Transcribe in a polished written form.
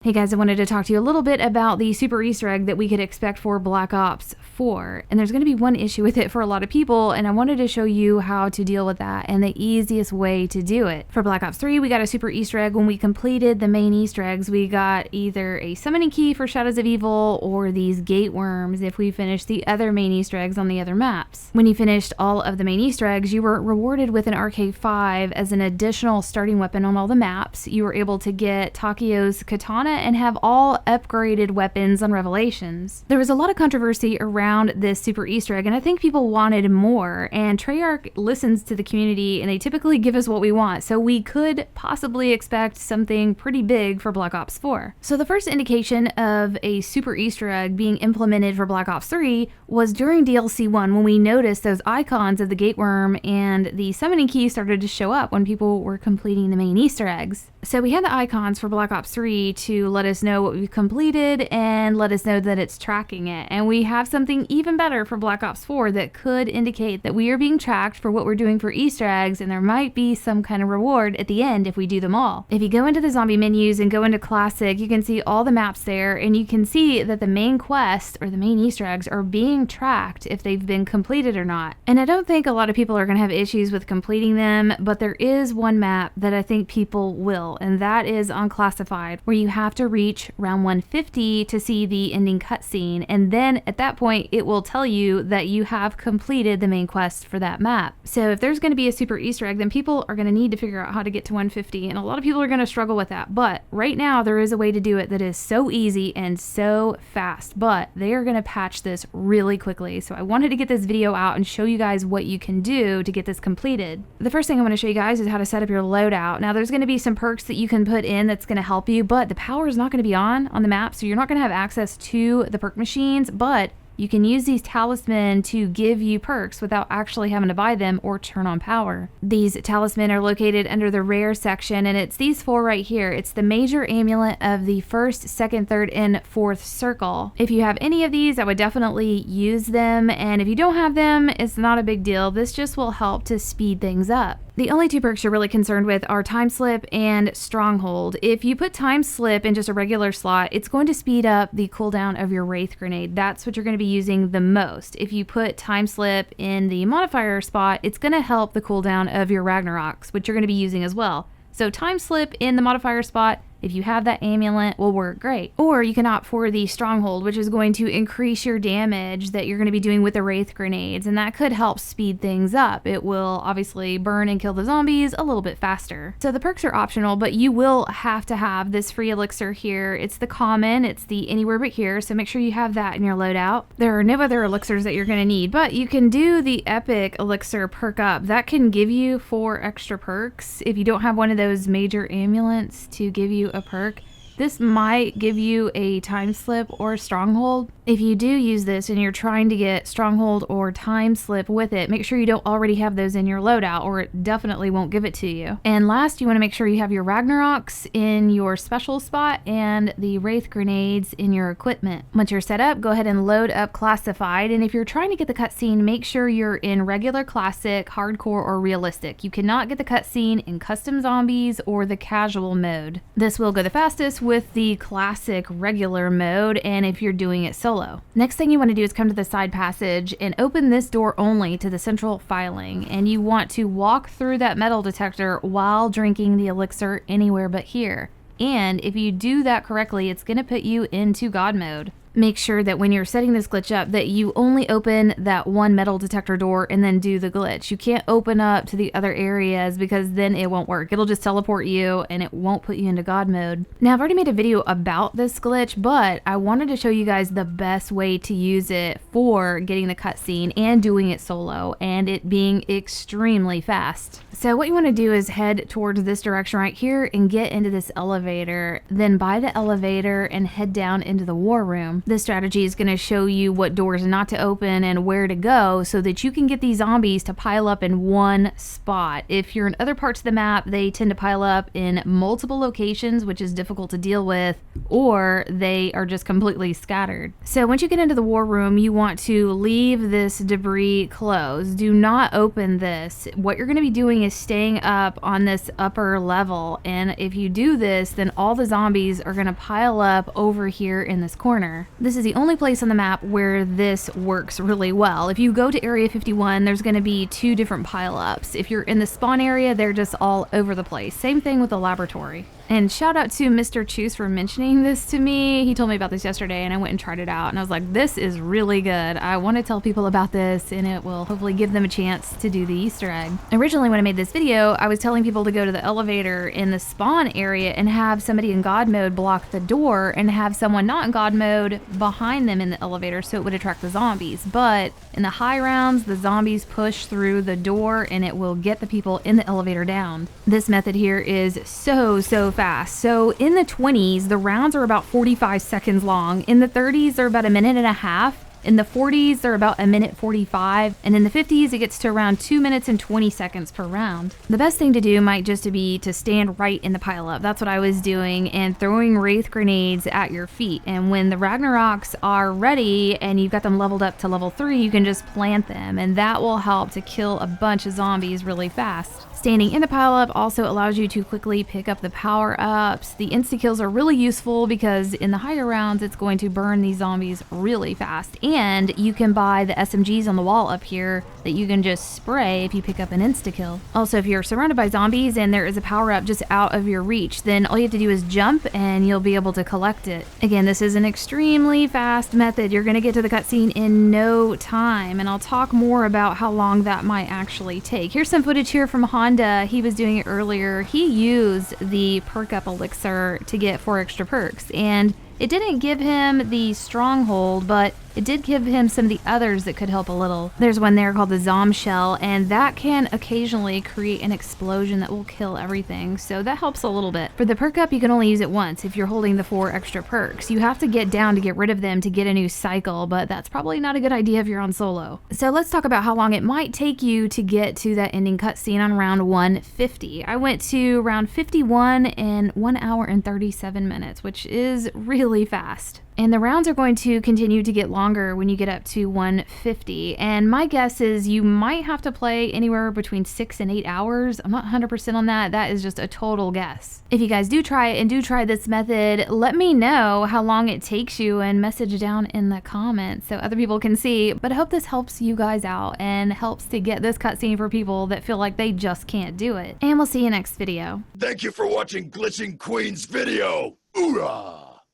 Hey guys, I wanted to talk to you a little bit about the super Easter egg that we could expect for Black Ops 4. And there's going to be one issue with it for a lot of people, and I wanted to show you how to deal with that and the easiest way to do it. For Black Ops 3, we got a super Easter egg when we completed the main Easter eggs. We got either a summoning key for Shadows of Evil or these gate worms if we finished the other main Easter eggs on the other maps. When you finished all of the main Easter eggs, you were rewarded with an RK5 as an additional starting weapon on all the maps. You were able to get Takio's katana and have all upgraded weapons on Revelations. There was a lot of controversy around this super Easter egg, and I think people wanted more, and Treyarch listens to the community and they typically give us what we want, so we could possibly expect something pretty big for Black Ops 4. So the first indication of a super Easter egg being implemented for Black Ops 3 was during DLC 1 when we noticed those icons of the gateworm and the summoning key started to show up when people were completing the main Easter eggs. So we had the icons for Black Ops 3 to let us know what we've completed and let us know that it's tracking it. And we have something even better for Black Ops 4 that could indicate that we are being tracked for what we're doing for Easter eggs, and there might be some kind of reward at the end if we do them all. If you go into the zombie menus and go into Classic, you can see all the maps there, and you can see that the main quest or the main Easter eggs are being tracked if they've been completed or not. And I don't think a lot of people are going to have issues with completing them, but there is one map that I think people will, and that is Unclassified, where you have to reach round 150 to see the ending cutscene, and then at that point it will tell you that you have completed the main quest for that map. So if there's going to be a super Easter egg, then people are going to need to figure out how to get to 150, and a lot of people are going to struggle with that. But right now there is a way to do it that is so easy and so fast, but they are going to patch this really quickly. So I wanted to get this video out and show you guys what you can do to get this completed. The first thing I want to show you guys is how to set up your loadout. Now there's going to be some perks that you can put in that's going to help you, but the power is not going to be on the map, so you're not going to have access to the perk machines, but you can use these talisman to give you perks without actually having to buy them or turn on power. These talisman are located under the rare section, and it's these four right here. It's the major amulet of the first, second, third, and fourth circle. If you have any of these, I would definitely use them, and if you don't have them, it's not a big deal. This just will help to speed things up. The only two perks you're really concerned with are Time Slip and Stronghold. If you put Time Slip in just a regular slot, it's going to speed up the cooldown of your Wraith Grenade. That's what you're going to be using the most. If you put Time Slip in the modifier spot, it's going to help the cooldown of your Ragnaroks, which you're going to be using as well. So Time Slip in the modifier spot, if you have that amulet, will work great. Or you can opt for the Stronghold, which is going to increase your damage that you're going to be doing with the Wraith Grenades, and that could help speed things up. It will obviously burn and kill the zombies a little bit faster. So the perks are optional, but you will have to have this free elixir here. It's the common, it's the anywhere but here, so make sure you have that in your loadout. There are no other elixirs that you're going to need, but you can do the epic elixir perk up. That can give you 4 extra perks if you don't have one of those major amulets to give you a perk. This might give you a Time Slip or Stronghold. If you do use this and you're trying to get Stronghold or Time Slip with it, make sure you don't already have those in your loadout, or it definitely won't give it to you. And last, you want to make sure you have your Ragnaroks in your special spot and the Wraith Grenades in your equipment. Once you're set up, go ahead and load up Classified, and if you're trying to get the cutscene, make sure you're in regular, classic, hardcore, or realistic. You cannot get the cutscene in custom zombies or the casual mode. This will go the fastest with the classic regular mode, and if you're doing it solo. Next thing you want to do is come to the side passage and open this door only to the central filing, and you want to walk through that metal detector while drinking the elixir anywhere but here. And if you do that correctly, it's going to put you into God mode. Make sure that when you're setting this glitch up that you only open that one metal detector door and then do the glitch. You can't open up to the other areas because then it won't work. It'll just teleport you and it won't put you into God mode. Now I've already made a video about this glitch, but I wanted to show you guys the best way to use it for getting the cutscene and doing it solo and it being extremely fast. So what you want to do is head towards this direction right here and get into this elevator. Then buy the elevator and head down into the war room. room. This strategy is going to show you what doors not to open and where to go so that you can get these zombies to pile up in one spot. If you're in other parts of the map, they tend to pile up in multiple locations, which is difficult to deal with, or they are just completely scattered. So once you get into the war room, you want to leave this debris closed. Do not open this. What you're going to be doing is staying up on this upper level, and if you do this, then all the zombies are going to pile up over here in this corner. This is the only place on the map where this works really well. If you go to Area 51, there's going to be two different pile-ups. If you're in the spawn area, they're just all over the place. Same thing with the laboratory. And shout out to Mr. Choose for mentioning this to me. He told me about this yesterday and I went and tried it out and I was like, this is really good. I want to tell people about this and it will hopefully give them a chance to do the Easter egg. Originally when I made this video, I was telling people to go to the elevator in the spawn area and have somebody in God mode block the door and have someone not in God mode behind them in the elevator so it would attract the zombies. But in the high rounds, the zombies push through the door and it will get the people in the elevator down. This method here is so fast. So in the 20s, the rounds are about 45 seconds long. In the 30s, they're about a minute and a half. In the 40s, they're about a minute 45. And in the 50s, it gets to around 2 minutes and 20 seconds per round. The best thing to do might just be to stand right in the pileup. That's what I was doing, and throwing Wraith grenades at your feet. And when the Ragnaroks are ready and you've got them leveled up to level 3, you can just plant them. And that will help to kill a bunch of zombies really fast. Standing in the pileup also allows you to quickly pick up the power-ups. The insta-kills are really useful because in the higher rounds, it's going to burn these zombies really fast. And you can buy the SMGs on the wall up here that you can just spray if you pick up an insta-kill. Also, if you're surrounded by zombies and there is a power-up just out of your reach, then all you have to do is jump and you'll be able to collect it. Again, this is an extremely fast method. You're going to get to the cutscene in no time, and I'll talk more about how long that might actually take. Here's some footage here from Honda. He was doing it earlier. He used the perk up elixir to get 4 extra perks, and it didn't give him the stronghold, but it did give him some of the others that could help a little. There's one there called the Zom Shell, and that can occasionally create an explosion that will kill everything, so that helps a little bit. For the perk up, you can only use it once if you're holding the 4 extra perks. You have to get down to get rid of them to get a new cycle, but that's probably not a good idea if you're on solo. So let's talk about how long it might take you to get to that ending cutscene on round 150. I went to round 51 in 1 hour and 37 minutes, which is really fast. And the rounds are going to continue to get longer when you get up to 150. And my guess is you might have to play anywhere between 6 and 8 hours. I'm not 100% on that. That is just a total guess. If you guys do try it and do try this method, let me know how long it takes you and message down in the comments so other people can see. But I hope this helps you guys out and helps to get this cutscene for people that feel like they just can't do it. And we'll see you next video. Thank you for watching Glitching Queen's video. Hoorah!